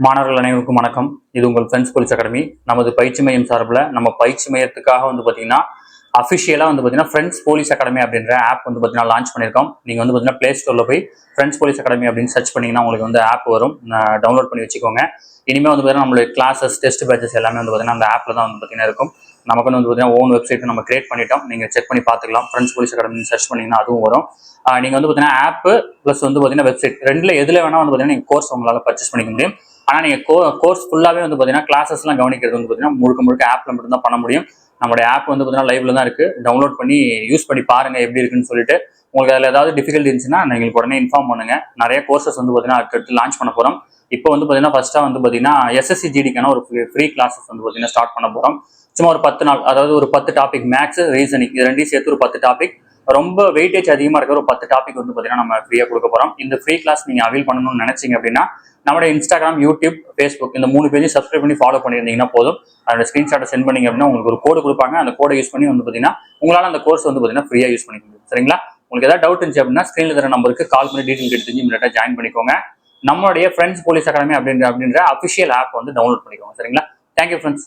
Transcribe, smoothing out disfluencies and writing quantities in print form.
மாணவர்கள் அனைவருக்கும் வணக்கம். இது உங்கள் ஃப்ரெண்ட்ஸ் போலீஸ் அகாடமி. நமது பயிற்சி மையம் சார்பில் நம்ம பயிற்சி மையத்துக்காக பார்த்தீங்கன்னா அஃபிஷியலாக பார்த்தீங்கன்னா ஃப்ரெண்ட்ஸ் போலீஸ் அகாடமி அப்படின்ற ஆப் பார்த்தீங்கன்னா லான்ச் பண்ணியிருக்கோம். நீங்கள் பார்த்தீங்கன்னா ப்ளே ஸ்டோரில் போய் ஃப்ரெண்ட்ஸ் போலீஸ் அகாடமி அப்படின்னு சர்ச் பண்ணிங்கன்னா உங்களுக்கு ஆப் வரும். டவுன்லோட் பண்ணி வச்சுக்கோங்க. இனிமேல் பார்த்தீங்கன்னா நம்மளுடைய கிளாஸஸ் டெஸ்ட் பேச்சஸ் எல்லாமே பார்த்தீங்கன்னா அந்த ஆப்பில் தான் பார்த்தீங்கன்னா இருக்கும். நமக்கு பார்த்தீங்கன்னா ஓன் வெப்சைட் நம்ம கிரியேட் பண்ணிட்டோம். நீங்கள் செக் பண்ணி பார்த்துக்கலாம். ஃப்ரெண்ட்ஸ் போலீஸ் அகாடமி சர்ச் பண்ணிங்கன்னா அதுவும் வரும். நீங்கள் பார்த்தீங்கன்னா ஆப் ப்ளஸ் பார்த்தீங்கன்னா வெப்சைட் ரெண்டில் எதில் வேணால் பார்த்தீங்கன்னா நீங்கள் கோர்ஸ் உங்களால் பர்ச்சேஸ் பண்ணிக்க முடியும். ஆனால் நீங்கள் கோர்ஸ் ஃபுல்லாகவே பார்த்தீங்கன்னா கிளாஸஸ்லாம் கவனிக்கிறது பார்த்தீங்கன்னா முழுக்க ஆப்பில் மட்டும் பண்ண முடியும். நம்மளுடைய ஆப் பார்த்தீங்கன்னா லைவ்ல தான் இருக்குது. டவுன்லோட் பண்ணி யூஸ் பண்ணி பாருங்கள் எப்படி இருக்குன்னு சொல்லிட்டு. உங்களுக்கு அதில் ஏதாவது டிஃபிகல்ட்டி இருந்துச்சுன்னா எங்களுக்கு உடனே இன்ஃபார்ம் பண்ணுங்கள். நிறைய கோர்சஸ் பார்த்தீங்கன்னா அடுத்து லான்ச் பண்ண போகிறோம். இப்போ பார்த்தீங்கன்னா ஃபர்ஸ்ட்டாக பார்த்தீங்கன்னா எஸ்எஸ்சி ஜிடிக்கான ஒரு ஃப்ரீ கிளாஸஸ் பார்த்தீங்கன்னா ஸ்டார்ட் பண்ண போகிறோம். சும்மா ஒரு 10 நாள், அதாவது ஒரு 10 டாபிக், மேக்ஸ், ரீசனிங் இது ரெண்டையும் சேர்த்து ஒரு 10 டாபிக், ரொம்ப வெயிட்டேஜ் அதிகமாக இருக்கிற ஒரு 10 டாபிக் பார்த்தீங்கன்னா நம்ம ஃப்ரீயாக கொடுக்க போகிறோம். இந்த ஃப்ரீ கிளாஸ் நீங்கள் அவைல் பண்ணணும்னு நினைச்சீங்க அப்படின்னா நம்மளுடைய இன்ஸ்டாகிராம், யூடியூப், ஃபேஸ்புக் இந்த 3 பேஜையும் சப்ஸ்கிரைப் பண்ணி ஃபாலோ பண்ணியிருந்தீங்கன்னா போதும். அதோட ஸ்க்ரீன்ஷாட்டை சென்ட் பண்ணிங்க அப்படின்னா உங்களுக்கு ஒரு கோடு கொடுப்பாங்க. அந்த கோடை யூஸ் பண்ணி பார்த்தீங்கன்னா உங்களால் அந்த கோர்ஸ் பார்த்தீங்கன்னா ஃப்ரீயாக யூஸ் பண்ணிக்க முடியும். சரிங்களா? உங்களுக்கு ஏதாவது டவுட் இருந்துச்சு அப்படின்னா ஸ்க்ரீனில் தர நம்பருக்கு கால் பண்ணி டீட்டெயில் எடுத்து இமீடியட்டாக ஜாயின் பண்ணிக்கோங்க. நம்மளுடைய ஃப்ரெண்ட்ஸ் போலீஸ் அகாடமி அப்படின்ற அஃபிஷியல் ஆப் டவுன்லோட் பண்ணிக்கோங்க. சரிங்களா? Thank you friends.